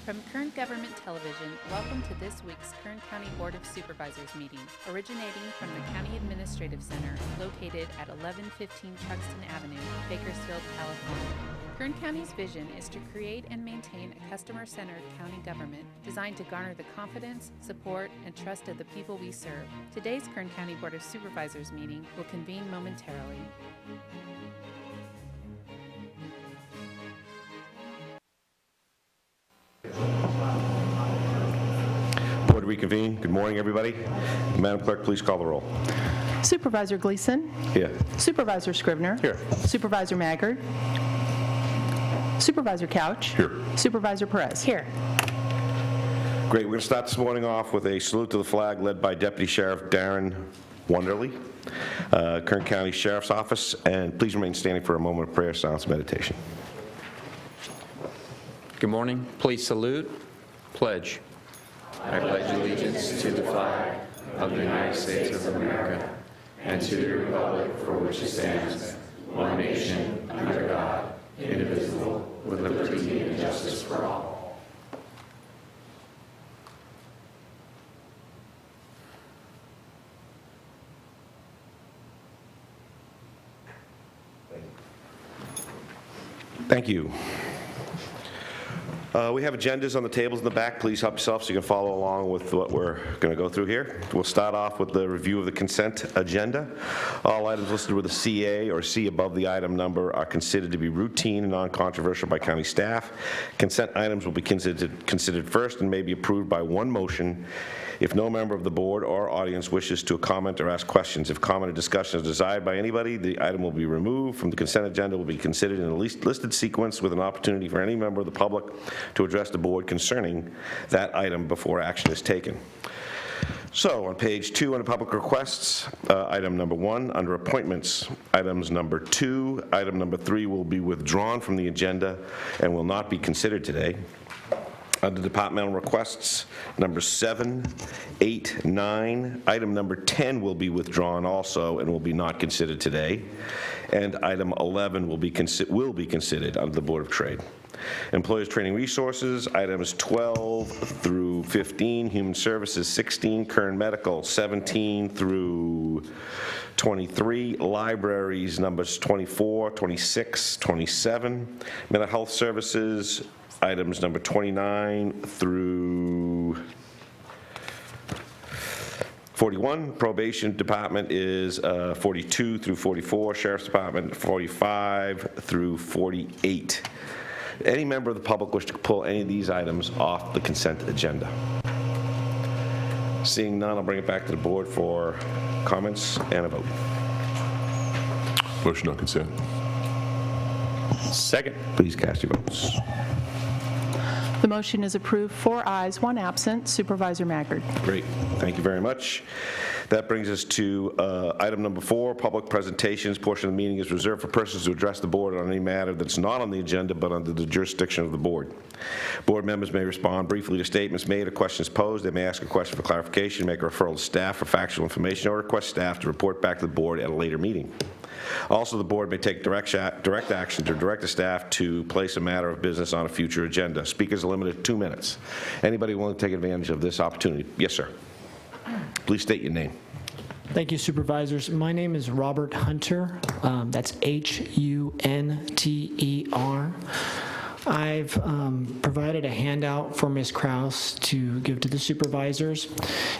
From Kern Government Television, welcome to this week's Kern County Board of Supervisors meeting, originating from the County Administrative Center located at 1115 Truxtun Avenue, Bakersfield, California. Kern County's vision is to create and maintain a customer-centered county government designed to garner the confidence, support, and trust of the people we serve. Today's Kern County Board of Supervisors meeting will convene momentarily. Board to reconvene. Good morning, everybody. Madam Clerk, please call the roll. Supervisor Gleason. Here. Supervisor Scrivener. Here. Supervisor Maggard. Supervisor Couch. Here. Supervisor Perez. Here. Great. We're going to start this morning off with a salute to the flag led by Deputy Sheriff Darren Wonderly, Kern County Sheriff's Office. And please remain standing for a moment of prayer, silence, meditation. Good morning. Please salute. Pledge. I pledge allegiance to the flag of the United States of America and to the republic for which it stands, one nation, under God, indivisible, with liberty and justice for all. Thank you. We have agendas on the tables in the back. Please help yourself so you can follow along with what we're going to go through here. We'll start off with the review of the consent agenda. All items listed with a CA or C above the item number are considered to be routine and non-controversial by county staff. Consent items will be considered first and may be approved by one motion if no member of the board or audience wishes to comment or ask questions. If comment or discussion is desired by anybody, the item will be removed from the consent agenda, will be considered in a listed sequence with an opportunity for any member of the public to address the board concerning that item before action is taken. So on page 2 under public requests, item number 1 under appointments, items number 2, item number 3 will be withdrawn from the agenda and will not be considered today. Under departmental requests, number 7, 8, 9. Item number 10 will be withdrawn also and will be not considered today. And item 11 will be considered under the Board of Trade. Employers Training Resources, items 12 through 15. Human Services, 16. Kern Medical, 17 through 23. Libraries, numbers 24, 26, 27. Mental Health Services, items number 29 through 41. Probation Department is 42 through 44. Sheriff's Department 45 through 48. Any member of the public wish to pull any of these items off the consent agenda? Seeing none, I'll bring it back to the board for comments and a vote. Motion on consent. Second. Please cast your votes. The motion is approved. 4 ayes, 1 absent. Supervisor Maggard. Great. Thank you very much. That brings us to item number 4, public presentations. Portion of the meeting is reserved for persons to address the board on any matter that's not on the agenda but under the jurisdiction of the board. Board members may respond briefly to statements made or questions posed. They may ask a question for clarification, make a referral to staff for factual information, or request staff to report back to the board at a later meeting. Also, the board may take direct action to direct the staff to place a matter of business on a future agenda. Speakers are limited to 2 minutes. Anybody willing to take advantage of this opportunity? Yes, sir. Please state your name. Thank you, Supervisors. My name is Robert Hunter. That's Hunter. I've provided a handout for Ms. Krause to give to the supervisors.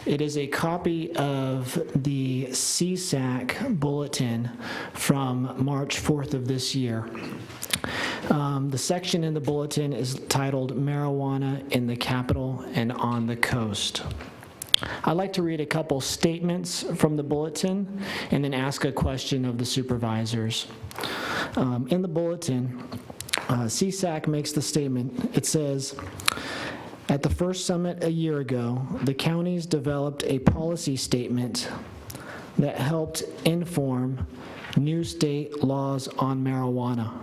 It is a copy of the CSAC bulletin from March 4th of this year. The section in the bulletin is titled Marijuana in the Capital and on the Coast. I'd like to read a couple statements from the bulletin and then ask a question of the supervisors. In the bulletin, CSAC makes the statement. It says, at the first summit a year ago, the counties developed a policy statement that helped inform new state laws on marijuana.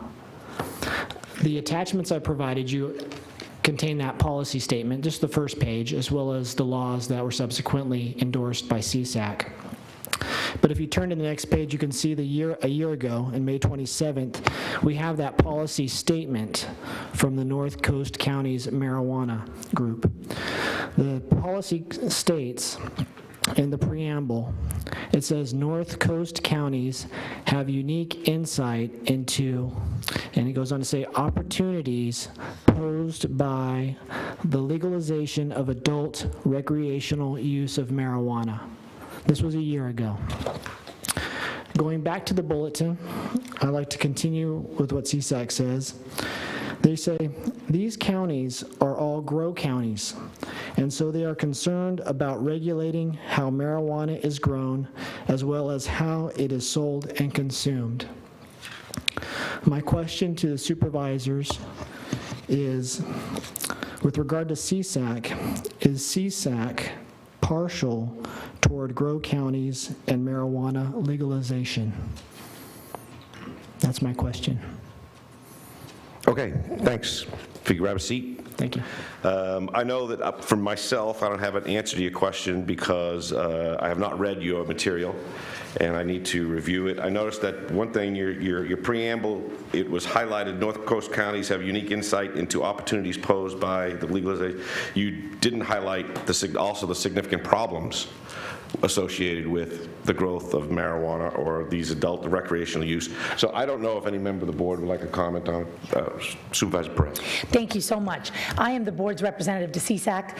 The attachments I provided you contain that policy statement, just the first page, as well as the laws that were subsequently endorsed by CSAC. But if you turn to the next page, you can see a year ago, on May 27th, we have that policy statement from the North Coast Counties Marijuana Group. The policy states in the preamble, it says North Coast counties have unique insight into, and it goes on to say, opportunities posed by the legalization of adult recreational use of marijuana. This was a year ago. Going back to the bulletin, I'd like to continue with what CSAC says. They say, these counties are all grow counties, and so they are concerned about regulating how marijuana is grown, as well as how it is sold and consumed. My question to the supervisors is, with regard to CSAC, is CSAC partial toward grow counties and marijuana legalization? That's my question. Okay, thanks. If you grab a seat. Thank you. I know that for myself, I don't have an answer to your question because I have not read your material, and I need to review it. I noticed that one thing, your preamble, it was highlighted, North Coast counties have unique insight into opportunities posed by the legalization. You didn't highlight also the significant problems associated with the growth of marijuana or these adult recreational use. So I don't know if any member of the board would like to comment on it. Supervisor Perez. Thank you so much. I am the board's representative to CSAC,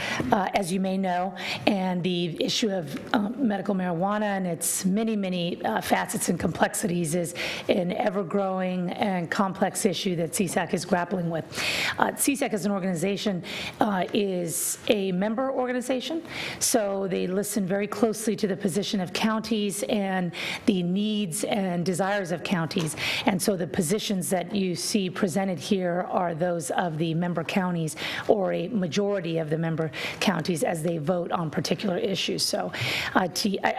as you may know, and the issue of medical marijuana and its many facets and complexities is an ever-growing and complex issue that CSAC is grappling with. CSAC as an organization is a member organization, so they listen very closely to the position of counties and the needs and desires of counties. And so the positions that you see presented here are those of the member counties or a majority of the member counties as they vote on particular issues. So I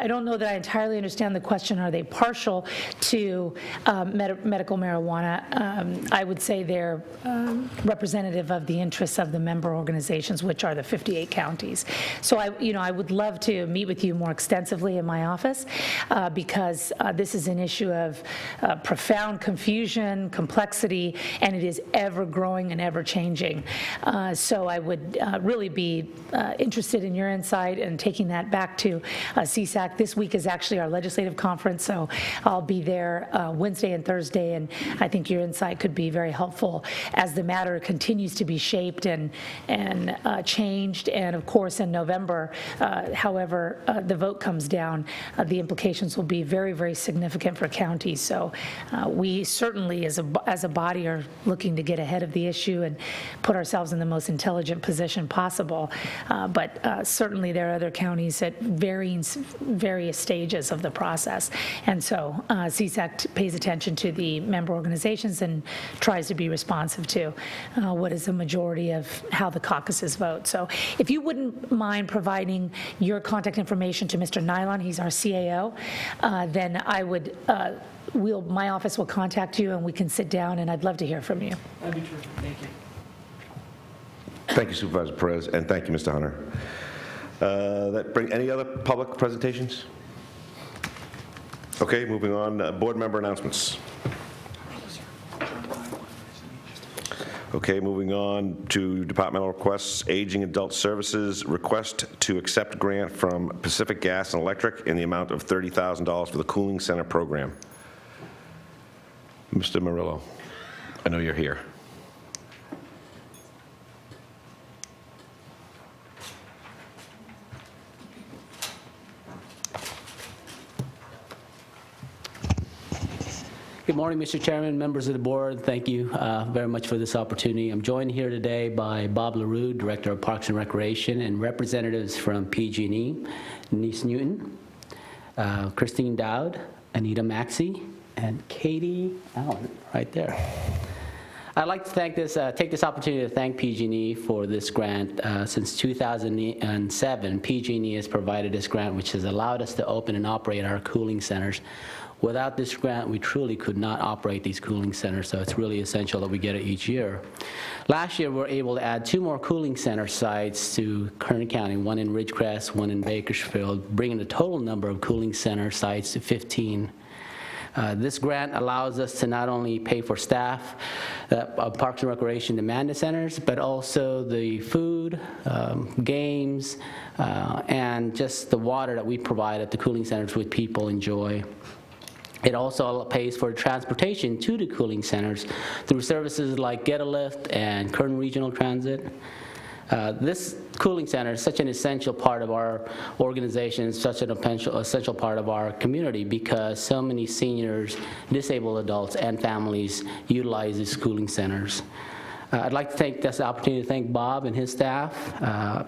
don't know that I entirely understand the question, are they partial to medical marijuana? I would say they're representative of the interests of the member organizations, which are the 58 counties. So I would love to meet with you more extensively in my office because this is an issue of profound confusion, complexity, and it is ever growing and ever changing. So I would really be interested in your insight and taking that back to CSAC. This week is actually our legislative conference, so I'll be there Wednesday and Thursday, and I think your insight could be very helpful as the matter continues to be shaped and changed. And of course, in November, however the vote comes down, the implications will be very significant for counties. So we certainly, as a body, are looking to get ahead of the issue and put ourselves in the most intelligent position possible. But certainly there are other counties at various stages of the process. And so CSAC pays attention to the member organizations and tries to be responsive to what is the majority of how the caucuses vote. So if you wouldn't mind providing your contact information to Mr. Nylon, he's our CAO, then I would, my office will contact you and we can sit down, and I'd love to hear from you. That'd be terrific. Thank you. Thank you, Supervisor Perez, and thank you, Mr. Hunter. Any other public presentations? Okay, moving on. Board member announcements. Okay, moving on to departmental requests. Aging Adult Services request to accept grant from Pacific Gas and Electric in the amount of $30,000 for the Cooling Center program. Mr. Murillo, I know you're here. Good morning, Mr. Chairman, members of the board. Thank you very much for this opportunity. I'm joined here today by Bob LaRue, Director of Parks and Recreation, and representatives from PG&E, Denise Newton, Christine Dowd, Anita Maxey, and Katie Allen, right there. I'd like to take this opportunity to thank PG&E for this grant. Since 2007, PG&E has provided this grant, which has allowed us to open and operate our cooling centers. Without this grant, we truly could not operate these cooling centers, so it's really essential that we get it each year. Last year, we were able to add 2 more cooling center sites to Kern County, one in Ridgecrest, one in Bakersfield, bringing the total number of cooling center sites to 15. This grant allows us to not only pay for staff of Parks and Recreation demanded centers, but also the food, games, and just the water that we provide at the cooling centers which people enjoy. It also pays for transportation to the cooling centers through services like Get a Lift and Kern Regional Transit. This cooling center is such an essential part of our organization, such an essential part of our community, because so many seniors, disabled adults, and families utilize these cooling centers. I'd like to take this opportunity to thank Bob and his staff,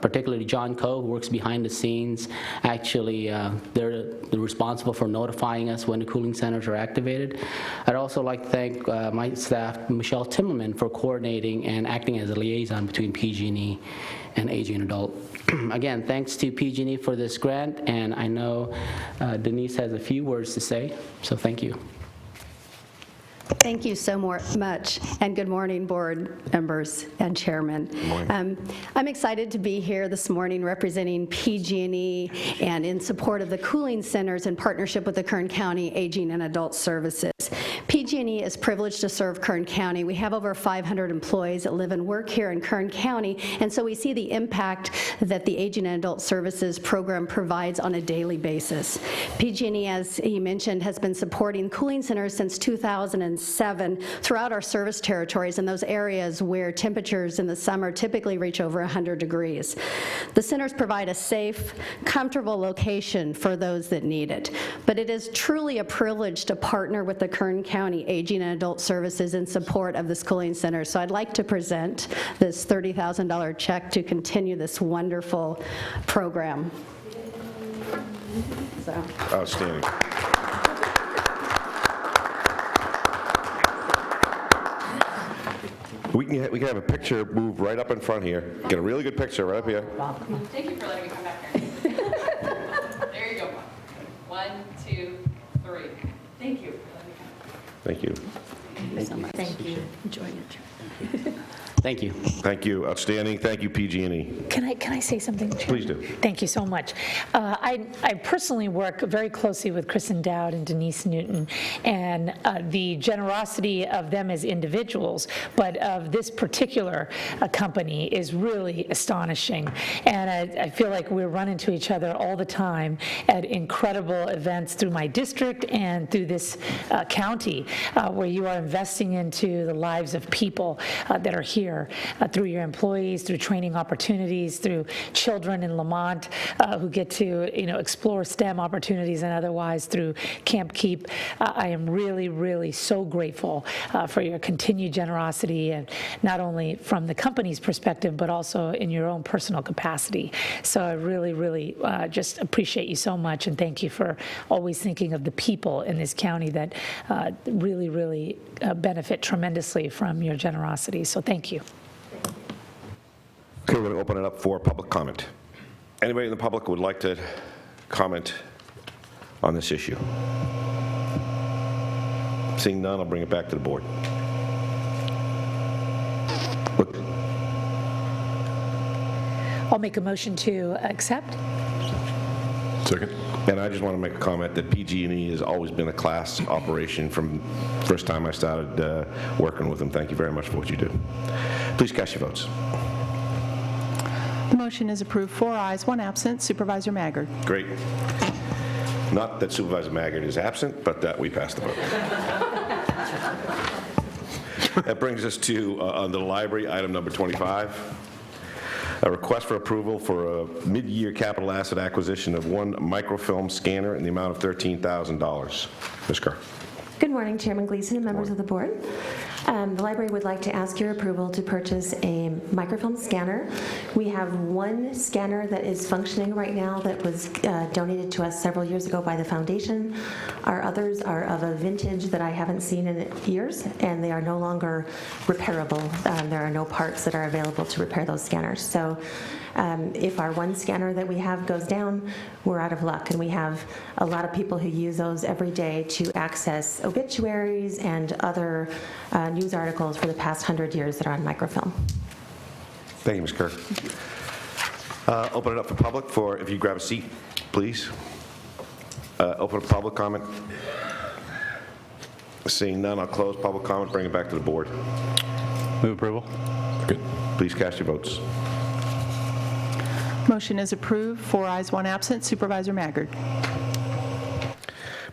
particularly John Coe, who works behind the scenes. Actually, they're responsible for notifying us when the cooling centers are activated. I'd also like to thank my staff, Michelle Timmerman, for coordinating and acting as a liaison between PG&E and Aging and Adult. Again, thanks to PG&E for this grant, and I know Denise has a few words to say, so thank you. Thank you so much, and good morning, board members and chairman. I'm excited to be here this morning representing PG&E and in support of the cooling centers in partnership with the Kern County Aging and Adult Services. PG&E is privileged to serve Kern County. We have over 500 employees that live and work here in Kern County, and so we see the impact that the Aging and Adult Services program provides on a daily basis. PG&E, as he mentioned, has been supporting cooling centers since 2007 throughout our service territories in those areas where temperatures in the summer typically reach over 100 degrees. The centers provide a safe, comfortable location for those that need it, but it is truly a privilege to partner with the Kern County Aging and Adult Services in support of this cooling center. So I'd like to present this $30,000 check to continue this wonderful program. So. Outstanding. We can have a picture move right up in front here. Get a really good picture right up here. Thank you for letting me come back here. There you go. 1, 2, 3. Thank you for letting me come. Thank you. Thank you so much. Thank you. Enjoy your trip. Thank you. Thank you. Outstanding. Thank you, PG&E. Can I say something, Chair? Please do. Thank you so much. I personally work very closely with Kristen Dowd and Denise Newton, and the generosity of them as individuals, but of this particular company is really astonishing. And I feel like we're running to each other all the time at incredible events through my district and through this county, where you are investing into the lives of people that are here. Through your employees, through training opportunities, through children in Lamont who get to explore STEM opportunities, and otherwise through Camp Keep. I am really, really so grateful for your continued generosity, and not only from the company's perspective, but also in your own personal capacity. So I really, really just appreciate you so much, and thank you for always thinking of the people in this county that really, really benefit tremendously from your generosity. So thank you. Okay, we're going to open it up for public comment. Anybody in the public would like to comment on this issue? Seeing none, I'll bring it back to the board. Look. I'll make a motion to accept. Second. And I just want to make a comment that PG&E has always been a class operation from first time I started working with them. Thank you very much for what you do. Please cast your votes. The motion is approved. 4 ayes, 1 absent. Supervisor Maggard. Great. Not that Supervisor Maggard is absent, but that we passed the vote. That brings us to, on the library, item number 25. A request for approval for a mid-year capital asset acquisition of 1 microfilm scanner in the amount of $13,000. Ms. Kerr. Good morning, Chairman Gleason and members of the board. The library would like to ask your approval to purchase a microfilm scanner. We have one scanner that is functioning right now that was donated to us several years ago by the foundation. Our others are of a vintage that I haven't seen in years, and they are no longer repairable. There are no parts that are available to repair those scanners. So if our one scanner that we have goes down, we're out of luck, and we have a lot of people who use those every day to access obituaries and other news articles for the past 100 years that are on microfilm. Thank you, Ms. Kerr. Open it up for public for, if you grab a seat, please. Open up public comment. Seeing none, I'll close public comment, bring it back to the board. Move approval. Good. Please cast your votes. Motion is approved. 4 ayes, 1 absent. Supervisor Maggard.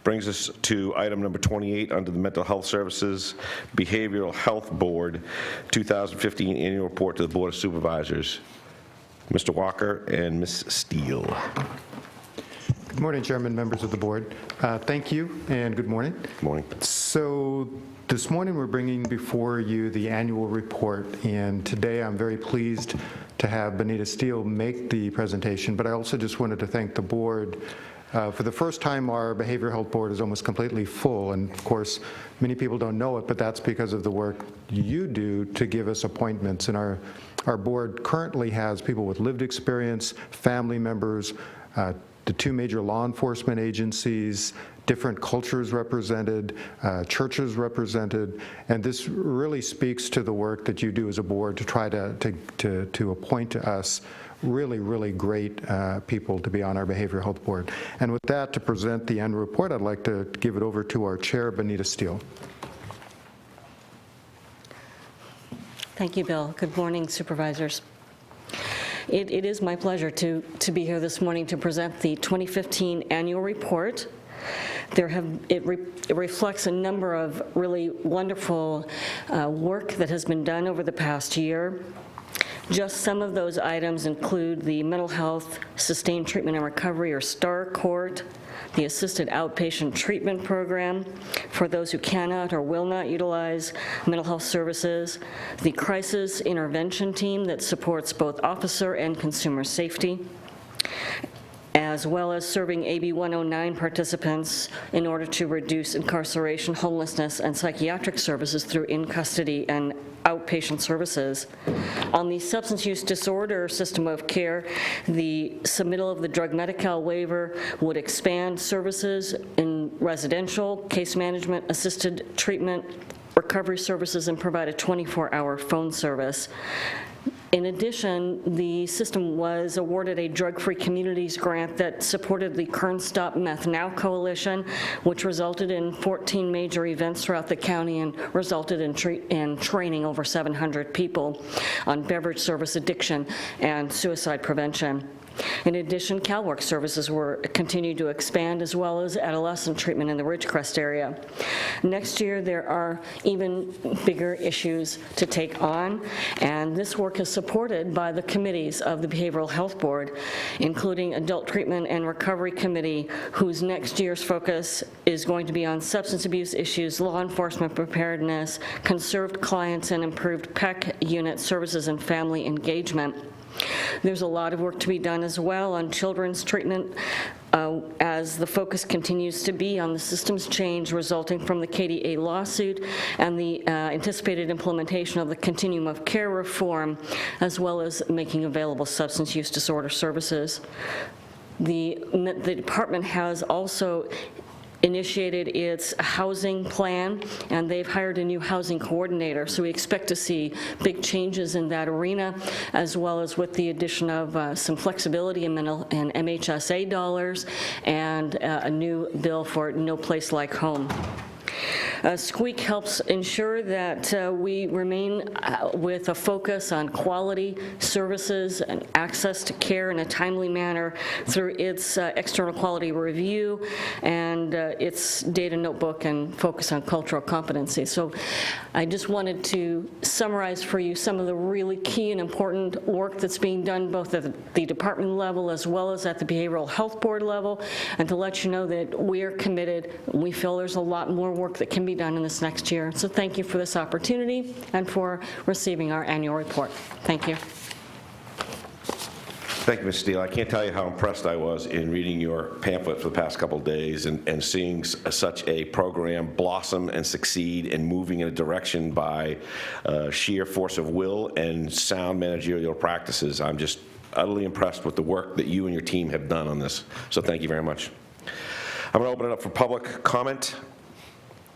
Brings us to item number 28 under the Mental Health Services Behavioral Health Board 2015 Annual Report to the Board of Supervisors. Mr. Walker and Ms. Steele. Good morning, Chairman, members of the board. Thank you and good morning. Good morning. So this morning we're bringing before you the annual report, and today I'm very pleased to have Benita Steele make the presentation, but I also just wanted to thank the board. For the first time, our Behavioral Health Board is almost completely full, and of course, many people don't know it, but that's because of the work you do to give us appointments. And our board currently has people with lived experience, family members, the 2 major law enforcement agencies, different cultures represented, churches represented, and this really speaks to the work that you do as a board to try to appoint to us really, really great people to be on our Behavioral Health Board. And with that, to present the annual report, I'd like to give it over to our chair, Benita Steele. Thank you, Bill. Good morning, supervisors. It is my pleasure to be here this morning to present the 2015 annual report. It reflects a number of really wonderful work that has been done over the past year. Just some of those items include the Mental Health Sustained Treatment and Recovery, or STAR Court, the Assisted Outpatient Treatment Program for those who cannot or will not utilize mental health services, the Crisis Intervention Team that supports both officer and consumer safety, as well as serving AB 109 participants in order to reduce incarceration, homelessness, and psychiatric services through in-custody and outpatient services. On the substance use disorder system of care, the submittal of the drug Medi-Cal waiver would expand services in residential, case management, assisted treatment, recovery services, and provide a 24-hour phone service. In addition, the system was awarded a Drug-Free Communities grant that supported the Kern Stop Meth Now Coalition, which resulted in 14 major events throughout the county and resulted in training over 700 people on beverage service addiction and suicide prevention. In addition, CalWork services were continued to expand, as well as adolescent treatment in the Ridgecrest area. Next year, there are even bigger issues to take on, and this work is supported by the committees of the Behavioral Health Board, including Adult Treatment and Recovery Committee, whose next year's focus is going to be on substance abuse issues, law enforcement preparedness, conserved clients, and improved PEC unit services and family engagement. There's a lot of work to be done as well on children's treatment as the focus continues to be on the systems change resulting from the KDA lawsuit and the anticipated implementation of the continuum of care reform, as well as making available substance use disorder services. The department has also initiated its housing plan, and they've hired a new housing coordinator. So we expect to see big changes in that arena, as well as with the addition of some flexibility in MHSA dollars and a new bill for No Place Like Home. Squeak helps ensure that we remain with a focus on quality services and access to care in a timely manner through its external quality review and its data notebook and focus on cultural competency. So I just wanted to summarize for you some of the really key and important work that's being done both at the department level as well as at the Behavioral Health Board level, and to let you know that we are committed. We feel there's a lot more work that can be done in this next year. So thank you for this opportunity and for receiving our annual report. Thank you. Thank you, Ms. Steele. I can't tell you how impressed I was in reading your pamphlet for the past couple of days and seeing such a program blossom and succeed and moving in a direction by sheer force of will and sound managerial practices. I'm just utterly impressed with the work that you and your team have done on this. So thank you very much. I'm going to open it up for public comment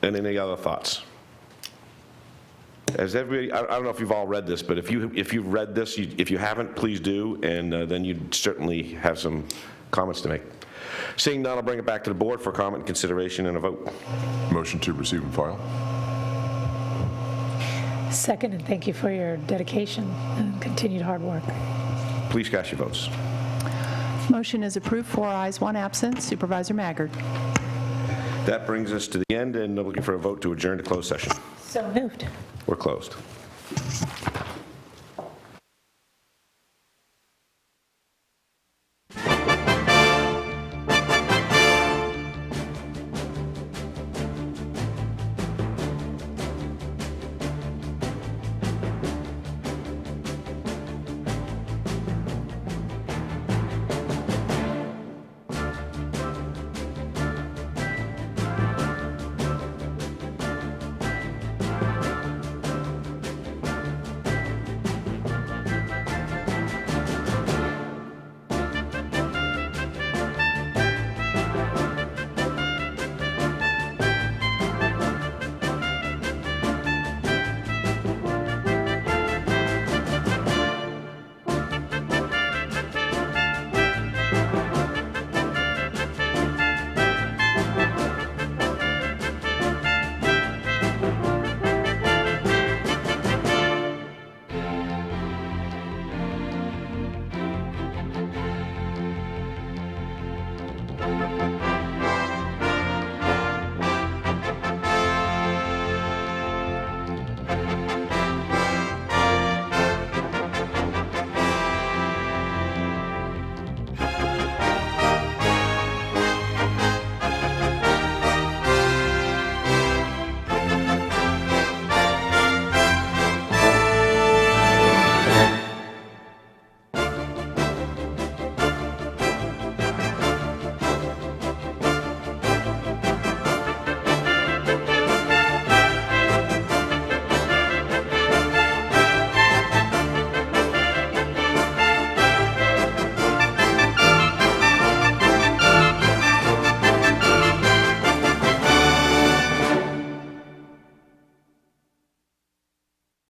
and any other thoughts. As everybody, I don't know if you've all read this, but if you've read this, if you haven't, please do, and then you'd certainly have some comments to make. Seeing none, I'll bring it back to the board for comment, consideration, and a vote. Motion to receive and file. Second, and thank you for your dedication and continued hard work. Please cast your votes. Motion is approved, 4 ayes, 1 absent. Supervisor Maggard. That brings us to the end, and I'm looking for a vote to adjourn to closed session. So moved. We're closed.